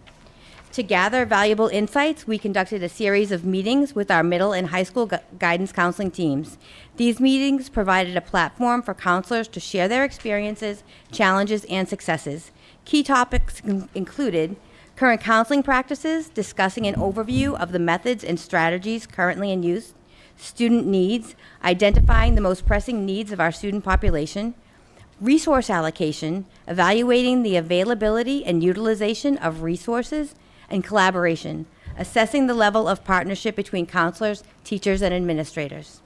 Speaker 16: To gather valuable insights, we conducted a series of meetings with our middle and high school guidance counseling teams. These meetings provided a platform for counselors to share their experiences, challenges, and successes. Key topics included current counseling practices, discussing an overview of the methods and strategies currently in use, student needs, identifying the most pressing needs of our student population, resource allocation, evaluating the availability and utilization of resources, and collaboration, assessing the level of partnership between counselors, teachers, and administrators.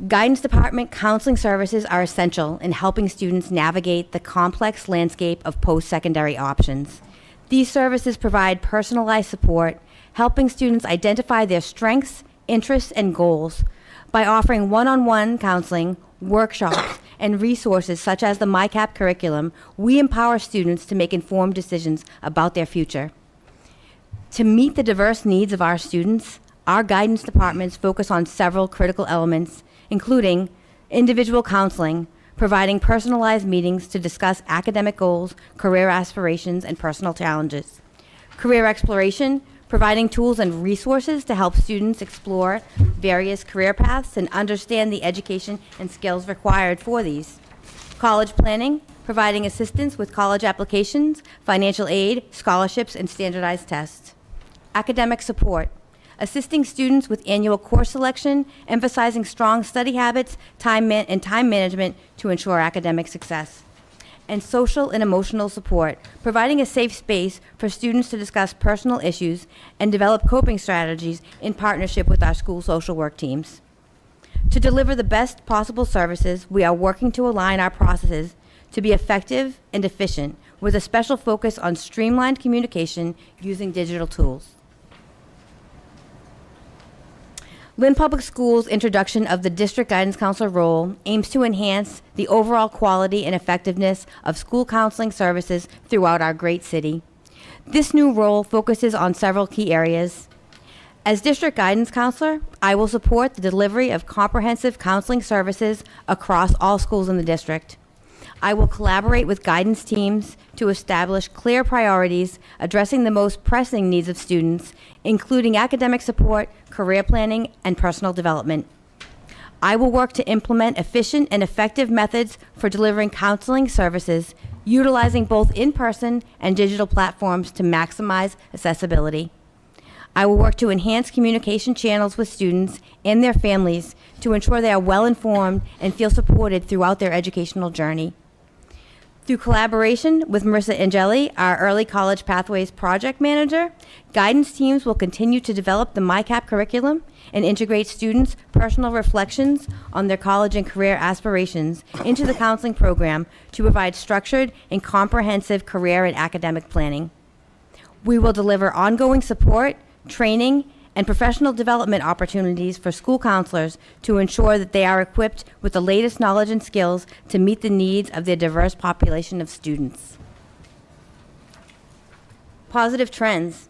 Speaker 16: Guidance department counseling services are essential in helping students navigate the complex landscape of post-secondary options. These services provide personalized support, helping students identify their strengths, interests, and goals. By offering one-on-one counseling, workshops, and resources such as the MyCap curriculum, we empower students to make informed decisions about their future. To meet the diverse needs of our students, our guidance departments focus on several critical elements, including individual counseling, providing personalized meetings to discuss academic goals, career aspirations, and personal challenges. Career exploration, providing tools and resources to help students explore various career paths and understand the education and skills required for these. College planning, providing assistance with college applications, financial aid, scholarships, and standardized tests. Academic support, assisting students with annual course selection, emphasizing strong study habits, time management to ensure academic success. And social and emotional support, providing a safe space for students to discuss personal issues and develop coping strategies in partnership with our school social work teams. To deliver the best possible services, we are working to align our processes to be effective and efficient, with a special focus on streamlined communication using digital tools. Lynn Public Schools' introduction of the district guidance counselor role aims to enhance the overall quality and effectiveness of school counseling services throughout our great city. This new role focuses on several key areas. As district guidance counselor, I will support the delivery of comprehensive counseling services across all schools in the district. I will collaborate with guidance teams to establish clear priorities addressing the most pressing needs of students, including academic support, career planning, and personal development. I will work to implement efficient and effective methods for delivering counseling services, utilizing both in-person and digital platforms to maximize accessibility. I will work to enhance communication channels with students and their families to ensure they are well-informed and feel supported throughout their educational journey. Through collaboration with Marissa Angeli, our Early College Pathways Project Manager, guidance teams will continue to develop the MyCap curriculum and integrate students' personal reflections on their college and career aspirations into the counseling program to provide structured and comprehensive career and academic planning. We will deliver ongoing support, training, and professional development opportunities for school counselors to ensure that they are equipped with the latest knowledge and skills to meet the needs of their diverse population of students. Positive trends.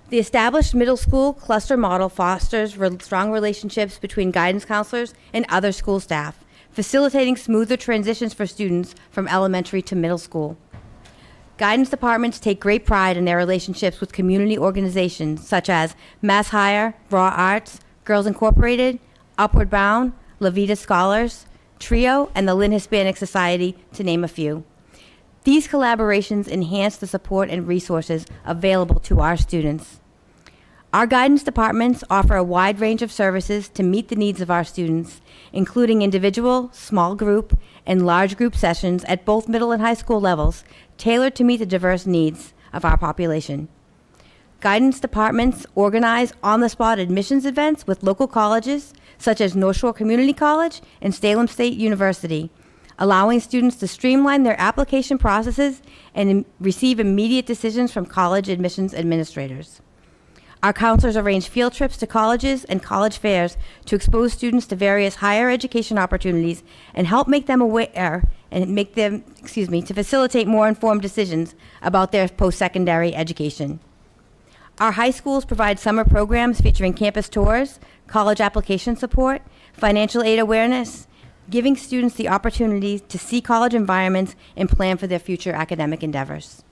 Speaker 16: The established middle school cluster model fosters strong relationships between guidance counselors and other school staff, facilitating smoother transitions for students from elementary to middle school. Guidance departments take great pride in their relationships with community organizations such as Mass Hire, Raw Arts, Girls Incorporated, Upward Bound, La Vida Scholars, TRIO, and the Lynn Hispanic Society, to name a few. These collaborations enhance the support and resources available to our students. Our guidance departments offer a wide range of services to meet the needs of our students, including individual, small group, and large group sessions at both middle and high school levels, tailored to meet the diverse needs of our population. Guidance departments organize on-the-spot admissions events with local colleges, such as North Shore Community College and Salem State University, allowing students to streamline their application processes and receive immediate decisions from college admissions administrators. Our counselors arrange field trips to colleges and college fairs to expose students to various higher education opportunities and help make them aware and to facilitate more informed decisions about their post-secondary education. Our high schools provide summer programs featuring campus tours, college application support, financial aid awareness, giving students the opportunity to see college environments and plan for their future academic endeavors.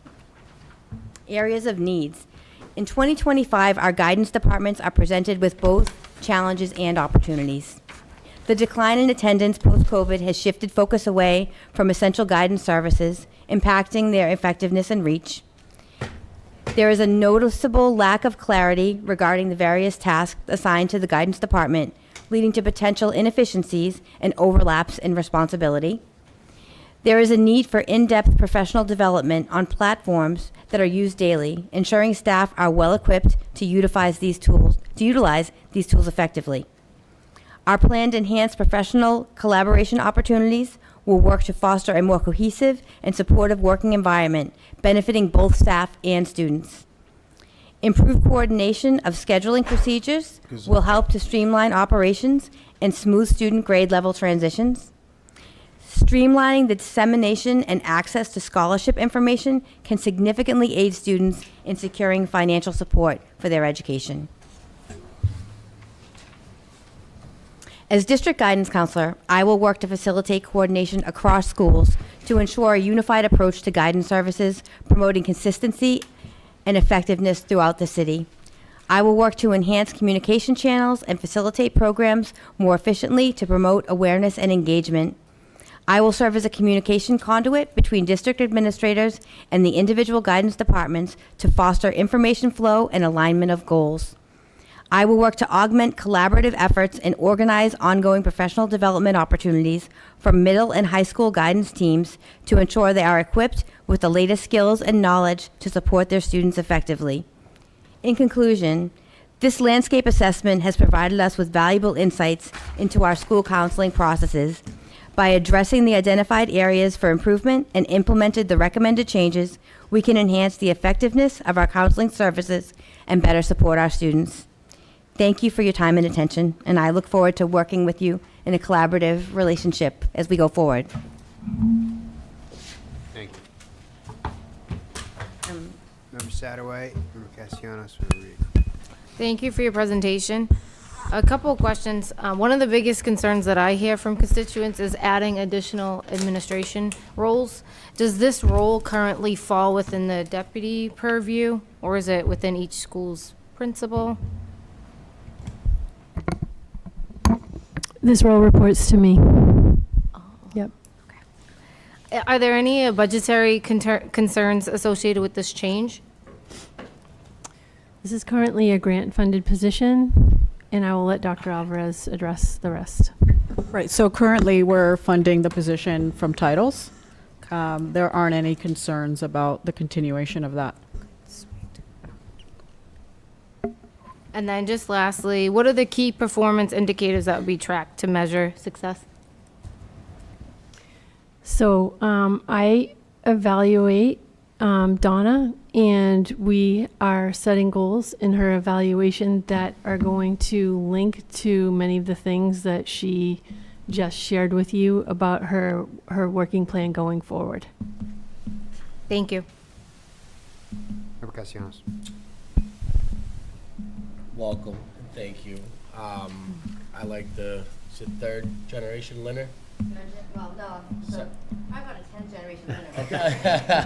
Speaker 16: Areas of needs. In 2025, our guidance departments are presented with both challenges and opportunities. The decline in attendance post-COVID has shifted focus away from essential guidance services, impacting their effectiveness and reach. There is a noticeable lack of clarity regarding the various tasks assigned to the guidance department, leading to potential inefficiencies and overlaps in responsibility. There is a need for in-depth professional development on platforms that are used daily, ensuring staff are well-equipped to utilize these tools effectively. Our planned enhanced professional collaboration opportunities will work to foster a more cohesive and supportive working environment, benefiting both staff and students. Improved coordination of scheduling procedures will help to streamline operations and smooth student grade level transitions. Streamlining the dissemination and access to scholarship information can significantly aid students in securing financial support for their education. As district guidance counselor, I will work to facilitate coordination across schools to ensure a unified approach to guidance services, promoting consistency and effectiveness throughout the city. I will work to enhance communication channels and facilitate programs more efficiently to promote awareness and engagement. I will serve as a communication conduit between district administrators and the individual guidance departments to foster information flow and alignment of goals. I will work to augment collaborative efforts and organize ongoing professional development opportunities for middle and high school guidance teams to ensure they are equipped with the latest skills and knowledge to support their students effectively. In conclusion, this landscape assessment has provided us with valuable insights into our school counseling processes. By addressing the identified areas for improvement and implemented the recommended changes, we can enhance the effectiveness of our counseling services and better support our students. Thank you for your time and attention, and I look forward to working with you in a collaborative relationship as we go forward.
Speaker 10: Thank you. Member Satterwhite, Member Castellanos, Member Reed.
Speaker 4: Thank you for your presentation. A couple of questions. One of the biggest concerns that I hear from constituents is adding additional administration roles. Does this role currently fall within the deputy purview, or is it within each school's principal?
Speaker 1: This role reports to me. Yep.
Speaker 4: Are there any budgetary concerns associated with this change?
Speaker 1: This is currently a grant-funded position, and I will let Dr. Alvarez address the rest.
Speaker 7: Right, so currently we're funding the position from titles. There aren't any concerns about the continuation of that.
Speaker 4: And then just lastly, what are the key performance indicators that would be tracked to measure success?
Speaker 1: So I evaluate Donna, and we are setting goals in her evaluation that are going to link to many of the things that she just shared with you about her working plan going forward.
Speaker 4: Thank you.
Speaker 10: Member Castellanos.
Speaker 6: Welcome and thank you. I like the third generation Linner.
Speaker 16: Well, no,
Speaker 6: So-
Speaker 16: how about a 10th generation winner?
Speaker 6: Okay.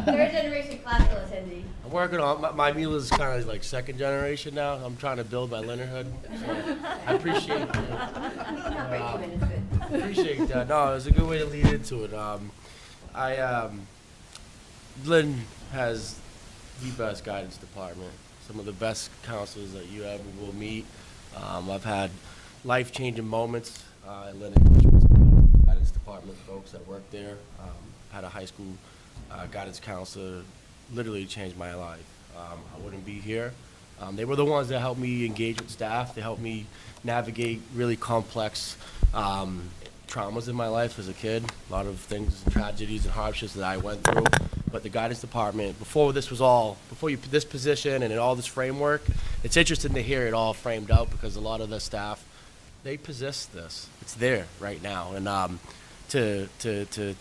Speaker 16: Third generation classical attendee.
Speaker 6: I'm working on my meal is kind of like second generation now. I'm trying to build my Linnerhood. So I appreciate it. Appreciate that. No, it's a good way to lead into it. Lynn has the best guidance department. some of the best counselors that you ever will meet. I've had life-changing moments at Lynn guidance department folks that work there. Had a high school guidance counselor literally changed my life. I wouldn't be here. They were the ones that helped me engage with staff. They helped me navigate really complex traumas in my life as a kid. A lot of things, tragedies and hardships that I went through. But the guidance department, before you put this position and in all this framework, it's interesting to hear it all framed out because a lot of the staff, they possess this. It's there right now. And to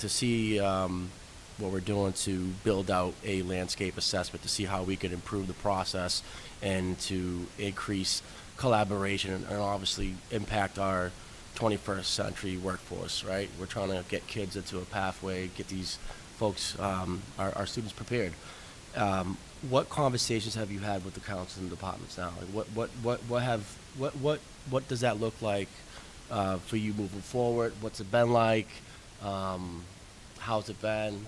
Speaker 6: see what we're doing to build out a landscape assessment to see how we could improve the process and to increase collaboration and obviously impact our 21st century workforce, right? We're trying to get kids into a pathway, get these folks, our students prepared. What conversations have you had with the councils and departments now? Like what does that look like for you moving forward? What's it been like? How's it been?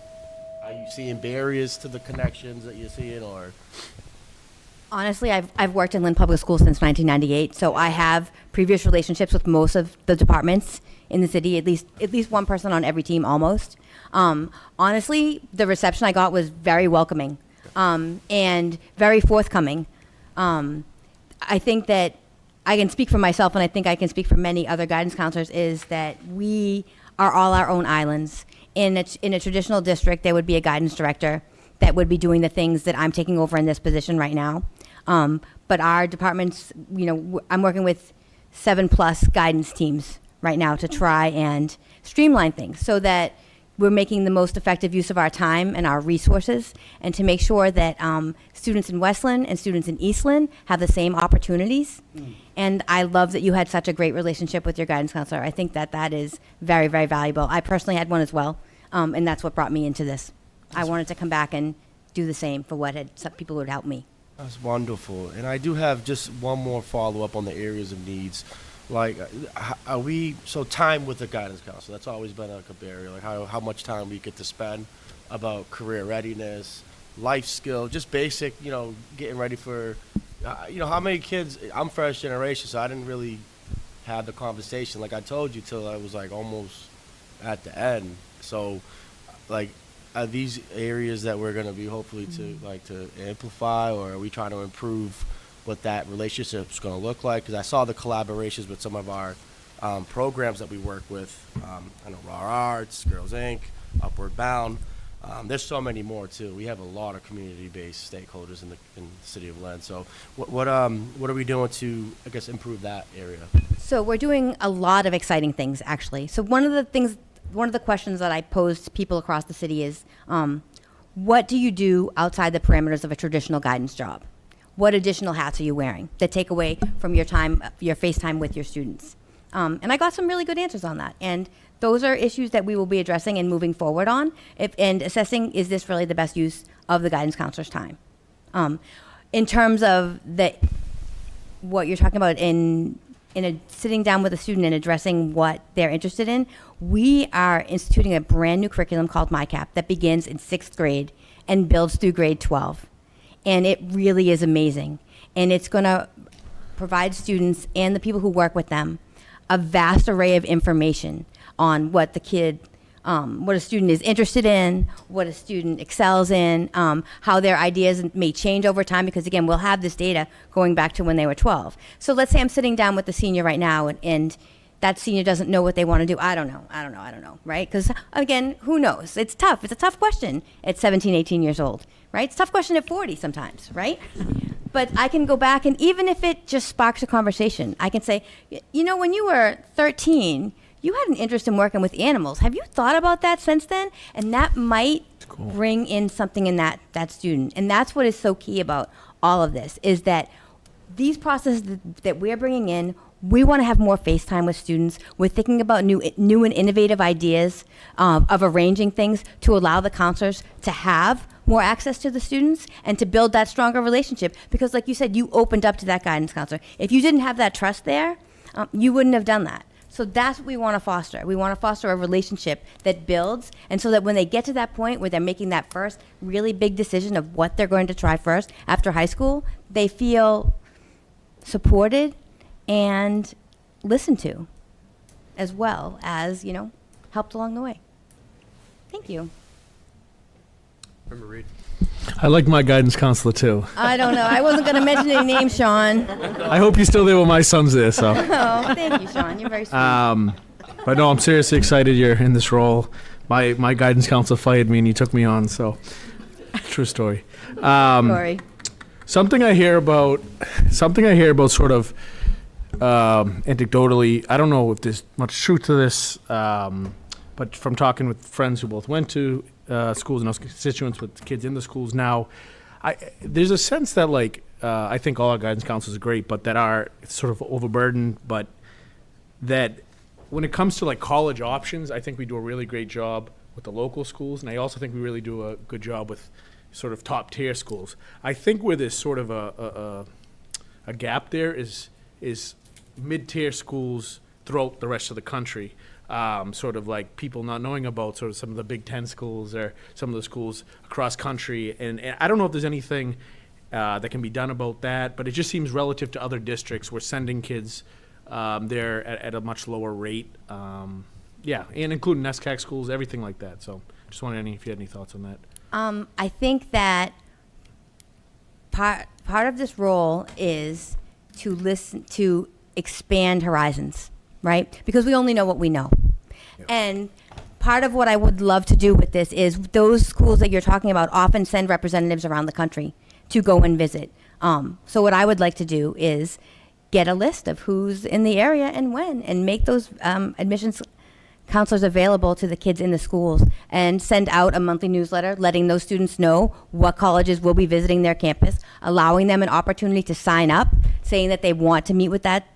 Speaker 6: Are you seeing barriers to the connections that you're seeing, or?
Speaker 16: Honestly, I've worked in Lynn Public Schools since 1998, so I have previous relationships with most of the departments in the city, at least one person on every team almost. Honestly, the reception I got was very welcoming and very forthcoming. I think that I can speak for myself, and I think I can speak for many other guidance counselors, is that we are all our own islands. In a traditional district, there would be a guidance director that would be doing the things that I'm taking over in this position right now. But our departments, I'm working with 7+ guidance teams right now to try and streamline things so that we're making the most effective use of our time and our resources, and to make sure that students in Westland and students in Eastland have the same opportunities. And I love that you had such a great relationship with your guidance counselor. I think that is very, very valuable. I personally had one as well, and that's what brought me into this. I wanted to come back and do the same for some people who would help me.
Speaker 6: That's wonderful. And I do have just one more follow-up on the areas of needs. Like, so time with the guidance counselor, that's always been like a barrier, like how much time we get to spend about career readiness, life skill, just basic, getting ready for, how many kids, I'm first generation, so I didn't really have the conversation, like I told you, till I was like almost at the end. So, like, are these areas that we're going to be hopefully to amplify, or are we trying to improve what that relationship is going to look like? Because I saw the collaborations with some of our programs that we work with. I know Raw Arts, Girls Inc., Upward Bound. There's so many more too. We have a lot of community-based stakeholders in the city of Lynn. So what are we doing to, I guess, improve that area?
Speaker 16: So we're doing a lot of exciting things, actually. So one of the questions that I posed to people across the city is, what do you do outside the parameters of a traditional guidance job? What additional hats are you wearing that take away from your time, your face time with your students? And I got some really good answers on that. And those are issues that we will be addressing and moving forward on, and assessing, is this really the best use of the guidance counselor's time? In terms of what you're talking about in sitting down with a student and addressing what they're interested in, we are instituting a brand new curriculum called MyCap that begins in 6th grade and builds through grade 12. And it really is amazing. And it's going to provide students and the people who work with them a vast array of information on what a student is interested in, what a student excels in, how their ideas may change over time, because again, we'll have this data going back to when they were 12. So let's say I'm sitting down with the senior right now, and that senior doesn't know what they want to do. I don't know, right? Because again, who knows? It's tough. It's a tough question at 17, 18 years old, right? It's a tough question at 40 sometimes, right? But I can go back, and even if it just sparks a conversation, I can say, when you were 13, you had an interest in working with animals. Have you thought about that since then? And that might bring in something in that student. And that's what is so key about all of this, is that these processes that we're bringing in, we want to have more face time with students. We're thinking about new and innovative ideas of arranging things to allow the counselors to have more access to the students and to build that stronger relationship. Because like you said, you opened up to that guidance counselor. If you didn't have that trust there, you wouldn't have done that. So that's what we want to foster. We want to foster a relationship that builds, and so that when they get to that point where they're making that first really big decision of what they're going to try first after high school, they feel supported and listened to, as well as, you know, helped along the way. Thank you.
Speaker 10: Member Reed.
Speaker 8: I like my guidance counselor too.
Speaker 16: I don't know. I wasn't going to mention any names, Sean.
Speaker 8: I hope you're still there when my son's there, so.
Speaker 16: Oh, thank you, Sean. You're very sweet.
Speaker 8: But no, I'm seriously excited you're in this role. My guidance counselor fired me and you took me on, so true story.
Speaker 16: Sorry.
Speaker 8: Something I hear about sort of anecdotally, I don't know if there's much truth to this, but from talking with friends who both went to schools and also constituents with kids in the schools now, there's a sense that like I think all our guidance counselors are great, but that are sort of overburdened, but that when it comes to like college options, I think we do a really great job with the local schools, and I also think we really do a good job with sort of top tier schools. I think where there's sort of a gap there is mid-tier schools throughout the rest of the country. Sort of like people not knowing about sort of some of the Big Ten schools or some of the schools across country. And I don't know if there's anything that can be done about that, but it just seems relative to other districts, we're sending kids there at a much lower rate. Yeah, and including NESCAC schools, everything like that. So just wondering if you had any thoughts on that.
Speaker 16: I think that part of this role is to listen, to expand horizons, right? Because we only know what we know. Yep. And part of what I would love to do with this is those schools that you're talking about often send representatives around the country to go and visit. So what I would like to do is get a list of who's in the area and when, and make those admissions counselors available to the kids in the schools, and send out a monthly newsletter letting those students know what colleges will be visiting their campus, allowing them an opportunity to sign up, saying that they want to meet with that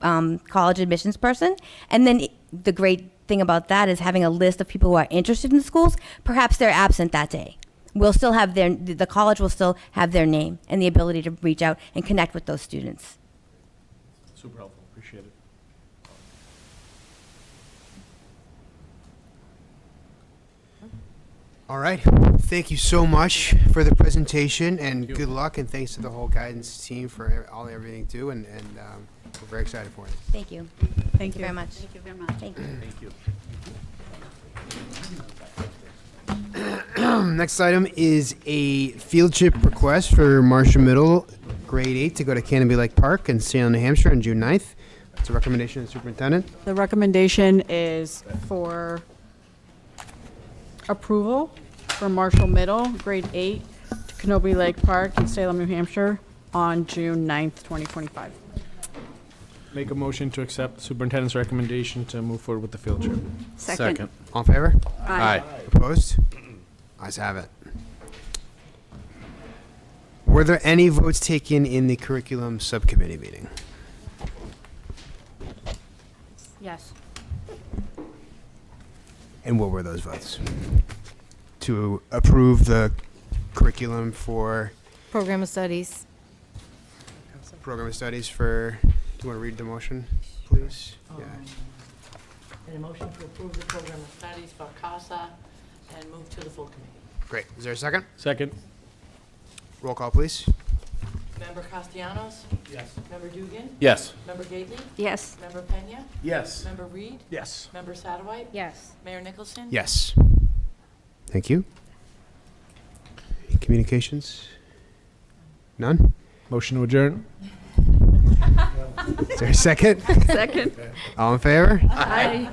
Speaker 16: college admissions person. And then the great thing about that is having a list of people who are interested in the schools. Perhaps they're absent that day. We'll still have the college will still have their name and the ability to reach out and connect with those students.
Speaker 8: Super helpful. Appreciate it.
Speaker 10: All right. Thank you so much for the presentation, and good luck, and thanks to the whole guidance team for everything too, and we're very excited for it.
Speaker 16: Thank you.
Speaker 5: Thank you
Speaker 16: very much.
Speaker 5: Thank you very much.
Speaker 16: Thank you.
Speaker 2: Thank you.
Speaker 10: Next item is a field trip request for Marshall Middle, grade 8, to go to Canopy Lake Park in Salem, New Hampshire on June 9th. It's a recommendation of the superintendent.
Speaker 7: The recommendation is for approval for Marshall Middle, grade 8, to Canopy Lake Park in Salem, New Hampshire on June 9th, 2025.
Speaker 8: Make a motion to accept the superintendent's recommendation to move forward with the field trip.
Speaker 5: Second.
Speaker 10: All in favor?
Speaker 2: Aye.
Speaker 10: Opposed? Ayes have it. Were there any votes taken in the curriculum subcommittee meeting?
Speaker 4: Yes.
Speaker 10: And what were those votes? To approve the curriculum for
Speaker 4: Program of studies.
Speaker 10: program of studies for, do you want to read the motion, please? Yeah.
Speaker 11: And a motion to approve the program of studies for CASA and move to the full committee.
Speaker 10: Great. Is there a second?
Speaker 8: Second.
Speaker 10: Roll call, please.
Speaker 11: Member Castellanos?
Speaker 8: Yes.
Speaker 11: Member Dugan?
Speaker 2: Yes.
Speaker 11: Member Gately?
Speaker 5: Yes.
Speaker 11: Member Pena?
Speaker 9: Yes.
Speaker 11: Member Reed?
Speaker 8: Yes.
Speaker 11: Member Satterwhite?
Speaker 4: Yes.
Speaker 11: Mayor Nicholson?
Speaker 10: Yes. Thank you. Communications? None?
Speaker 8: Motion to adjourn?
Speaker 10: Is there a second?
Speaker 5: Second.
Speaker 10: All in favor?
Speaker 5: Aye.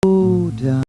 Speaker 17: down.